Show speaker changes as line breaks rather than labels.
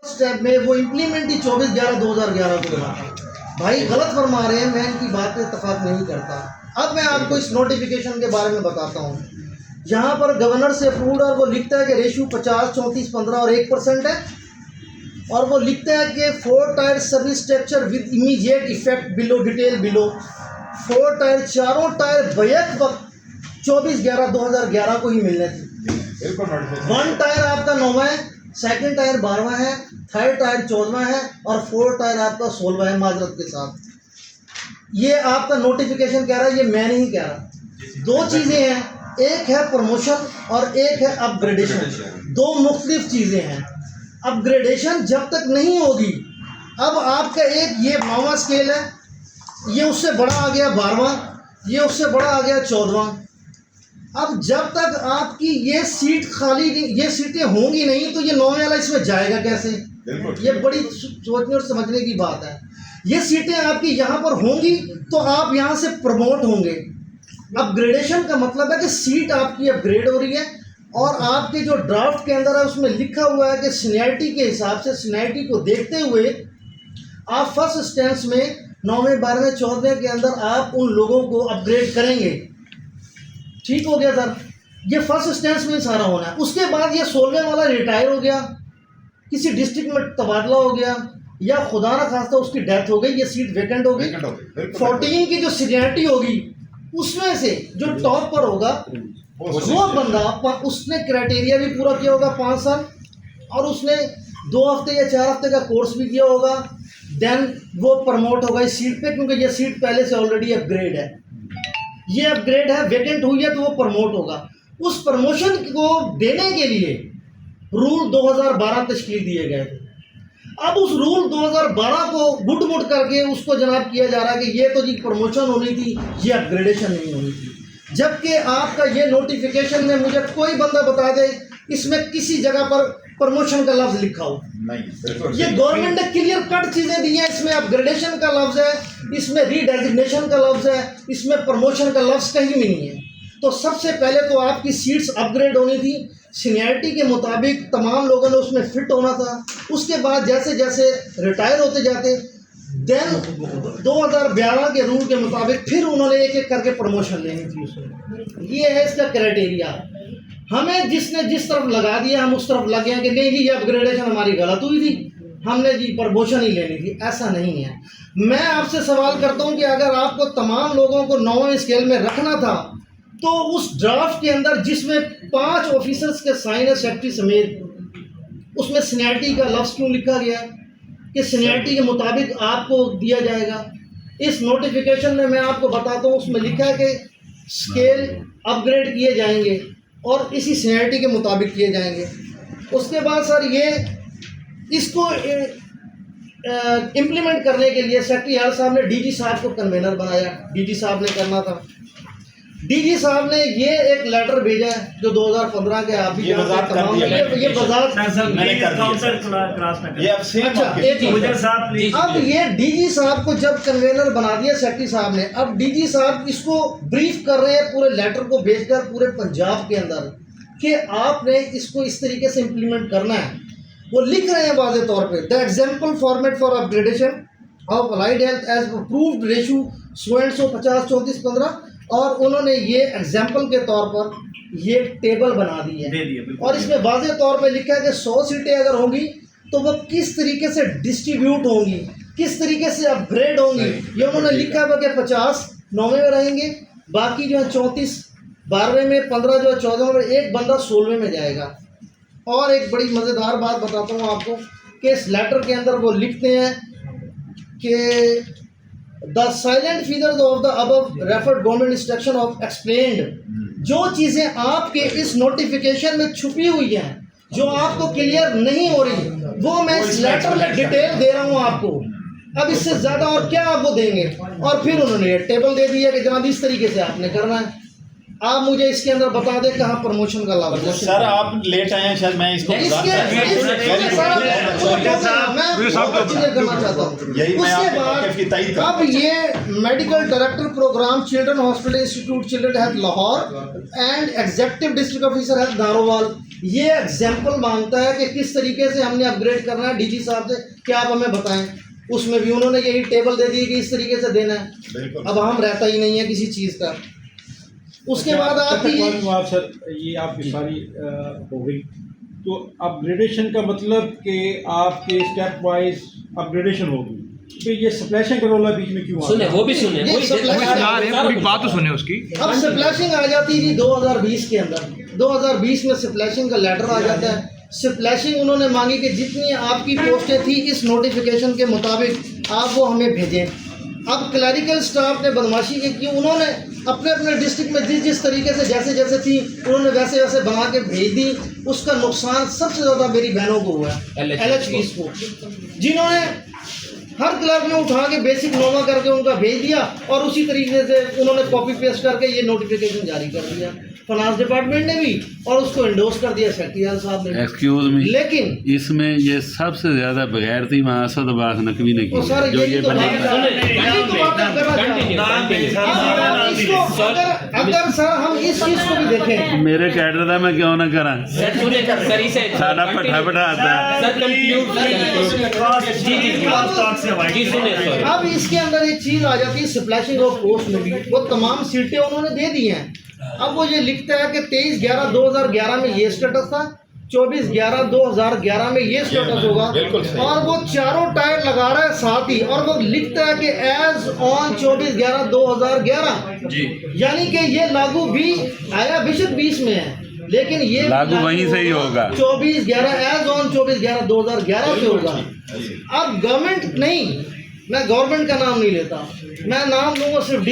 Step में वो implement ही 24/11/2011 को हुआ था। भाई गलत फरमा रहे हैं, मैं इनकी बात पे इत्तेफाक नहीं करता। अब मैं आपको इस नोटिफिकेशन के बारे में बताता हूँ। यहाँ पर गवर्नर से अप्रूव्ड और वो लिखता है कि रेशो 50, 34, 15 और 1% है, और वो लिखता है कि 4 tyre service structure with immediate effect below detail below. 4 tyre, चारों टायर बैक वक्त 24/11/2011 को ही मिलने थे। 1 टायर आपका 9वां है, सेकंड टायर 12वां है, थर्ड टायर 14वां है और 4 टायर आपका 16वां है। माजरत के साथ ये आपका नोटिफिकेशन कह रहा है, ये मैं नहीं कह रहा। 2 चीज़ें हैं, एक है प्रमोशन और एक है अपग्रेडेशन। 2 मुख्तलिफ चीज़ें हैं। अपग्रेडेशन जब तक नहीं होगी, अब आपका एक ये 9वां स्केल है, ये उससे बड़ा आ गया 12वां, ये उससे बड़ा आ गया 14वां। अब जब तक आपकी ये सीट खाली नहीं, ये सीटें होंगी नहीं, तो ये 9वें वाला इसमें जाएगा कैसे? ये बड़ी सोचने और समझने की बात है। ये सीटें आपकी यहाँ पर होंगी तो आप यहाँ से प्रमोट होंगे। अपग्रेडेशन का मतलब है कि सीट आपकी अपग्रेड हो रही है और आपके जो ड्राफ्ट के अंदर है उसमें लिखा हुआ है कि सीनियरिटी के हिसाब से, सीनियरिटी को देखते हुए आप फर्स्ट इंस्टेंस में 9वें, 12वें, 14वें के अंदर आप उन लोगों को अपग्रेड करेंगे। ठीक हो गया सर, ये फर्स्ट इंस्टेंस में सारा होना है। उसके बाद ये 16वें वाला रिटायर हो गया, किसी डिस्ट्रिक्ट में तबादला हो गया, या खुदा ना खास्ता उसकी डेथ हो गई, ये सीट वैकेंट हो गई। 14 की जो सीनियरिटी होगी उसमें से जो टॉप पर होगा वो बंदा, उसने क्राइटेरिया भी पूरा किया होगा 5 साल, और उसने 2 हफ्ते या 4 हफ्ते का कोर्स भी किया होगा, देन वो प्रमोट होगा इस सीट पे, क्योंकि ये सीट पहले से ऑलरेडी अपग्रेड है। ये अपग्रेड है, वैकेंट हुई है तो वो प्रमोट होगा। उस प्रमोशन को देने के लिए रूल 2012 तश्कील दिए गए थे। अब उस रूल 2012 को गुड मुड करके उसको जनाब किया जा रहा है कि ये तो जी प्रमोशन होनी थी, ये अपग्रेडेशन नहीं होनी थी। जबकि आपका ये नोटिफिकेशन में मुझे कोई बंदा बता दे इसमें किसी जगह पर प्रमोशन का लफ्ज लिखा हो नहीं। ये गवर्नमेंट ने क्लियर कट चीजें दी हैं, इसमें अपग्रेडेशन का लफ्ज है, इसमें रीडेजिग्नेशन का लफ्ज है, इसमें प्रमोशन का लफ्ज कहीं भी नहीं है। तो सबसे पहले तो आपकी सीट्स अपग्रेड होनी थी, सीनियरिटी के मुताबिक तमाम लोगों ने उसमें फिट होना था। उसके बाद जैसे जैसे रिटायर होते जाते, देन 2011 के रूल के मुताबिक फिर उन्होंने एक एक करके प्रमोशन लेनी थी उसमें। ये है इसका क्राइटेरिया। हमें जिसने जिस तरफ लगा दिया हम उस तरफ लगे हैं कि नहीं जी ये अपग्रेडेशन हमारी गलत हुई थी, हमने जी प्रमोशन ही लेनी थी। ऐसा नहीं है। मैं आपसे सवाल करता हूं कि अगर आपको तमाम लोगों को 9वें स्केल में रखना था तो उस ड्राफ्ट के अंदर जिसमें 5 ऑफिसर्स के साइन है सेक्रेटरी समेत, उसमें सीनियरिटी का लफ्ज़ क्यों लिखा गया कि सीनियरिटी के मुताबिक आपको दिया जाएगा? इस नोटिफिकेशन में मैं आपको बताता हूँ, उसमें लिखा है कि स्केल अपग्रेड किए जाएंगे और इसी सीनियरिटी के मुताबिक किए जाएंगे। उसके बाद सर ये इसको इम्प्लीमेंट करने के लिए सेक्रेटरी हाल साहब ने डीजी साहब को कन्वेनर बनाया। डीजी साहब ने करना था। डीजी साहब ने ये एक लेटर भेजा है जो 2015 के आप भी ये वजाहत कर दिया। ये वजाहत मैंने कर दिया। अब ये डीजी साहब को जब कन्वेनर बना दिया सेक्रेटरी साहब ने, अब डीजी साहब इसको ब्रीफ कर रहे हैं पूरे लेटर को भेजकर पूरे पंजाब के अंदर कि आपने इसको इस तरीके से इम्प्लीमेंट करना है। वो लिख रहे हैं वाज़े तौर पे, the example format for upgradation of allied health as approved ratio 100 50 34 15, और उन्होंने ये एग्जाम्पल के तौर पर ये टेबल बना दी है और इसमें वाज़े तौर पे लिखा है कि 100 सीटें अगर होंगी तो वो किस तरीके से डिस्ट्रीब्यूट होंगी, किस तरीके से अपग्रेड होंगी। ये उन्होंने लिखा हुआ कि 50 9वें में रहेंगे, बाकी जो है 34 12वें में, 15 जो है 14वें में, एक बंदा 16वें में जाएगा। और एक बड़ी मज़ेदार बात बताता हूँ आपको कि इस लेटर के अंदर वो लिखते हैं कि the salient features of the above referred government instruction of explained, जो चीज़ें आपके इस नोटिफिकेशन में छुपी हुई हैं, जो आपको क्लियर नहीं हो रही, वो मैं इस लेटर में डिटेल दे रहा हूँ आपको। अब इससे ज़्यादा और क्या आपको देंगे? और फिर उन्होंने ये टेबल दे दिया कि जनाब इस तरीके से आपने करना है। आप मुझे इसके अंदर बता दें कहाँ प्रमोशन का लाभ है।
सर आप लेट आए हैं, शायद मैं इसको
क्लियर करना चाहता हूँ। उसके बाद अब ये medical director program children hospital institute children health Lahore and executive district officer health Narowal, ये एग्जाम्पल मांगता है कि किस तरीके से हमने अपग्रेड करना है। डीजी साहब से क्या आप हमें बताएं, उसमें भी उन्होंने यही टेबल दे दी कि इस तरीके से देना है। अब हम रहता ही नहीं है किसी चीज़ का। उसके बाद आपकी
सर ये आपकी सारी हो गई, तो अपग्रेडेशन का मतलब कि आपके स्टेप वाइज अपग्रेडेशन होगी, तो ये स्प्लैशिंग का रोला बीच में क्यों
सुने, वो भी सुने,
पूरी बात तो सुने उसकी।
अब स्प्लैशिंग आ जाती थी 2020 के अंदर। 2020 में स्प्लैशिंग का लेटर आ जाता है। स्प्लैशिंग उन्होंने मांगी कि जितनी आपकी पोस्टें थी इस नोटिफिकेशन के मुताबिक आप वो हमें भेजें। अब क्लरिकल स्टाफ ने बदमाशी की, उन्होंने अपने अपने डिस्ट्रिक्ट में जिस जिस तरीके से जैसे जैसे थी उन्होंने वैसे वैसे बना के भेज दी। उसका नुकसान सबसे ज़्यादा मेरी बहनों को हुआ है, LHPs को, जिन्होंने हर क्लर्क में उठा के बेसिक नोमा करके उनका भेज दिया और उसी तरीके से उन्होंने कॉपी पेस्ट करके ये नोटिफिकेशन जारी कर दिया फाइनेंस डिपार्टमेंट ने भी, और उसको इंडोर्स कर दिया सेक्रेटरी साहब ने।
एक्सक्यूज मी,
लेकिन
इसमें ये सबसे ज्यादा बगैर थी वहाँ असद अब्बास नकवी ने की,
सर
जो ये बनी।
अगर सर हम इस चीज को भी देखें,
मेरे कैडर था मैं क्यों ना करा, सारा पट्ठा बैठाता
अब इसके अंदर एक चीज आ जाती है स्प्लैशिंग ऑफ पोस्ट में भी, वो तमाम सीटें उन्होंने दे दी हैं। अब वो ये लिखता है कि 23/11/2011 में ये स्टेटस था, 24/11/2011 में ये स्टेटस होगा, और वो चारों टायर लगा रहा है साथ ही, और वो लिखता है कि एज ऑन 24/11/2011, यानी कि ये लागू भी आया बेशक 20 में है, लेकिन ये
लागू वहीं से ही होगा।
24/11 एज ऑन 24/11/2011 से होगा। अब गवर्नमेंट नहीं, मैं गवर्नमेंट का नाम नहीं लेता, मैं नाम लूँगा सिर्फ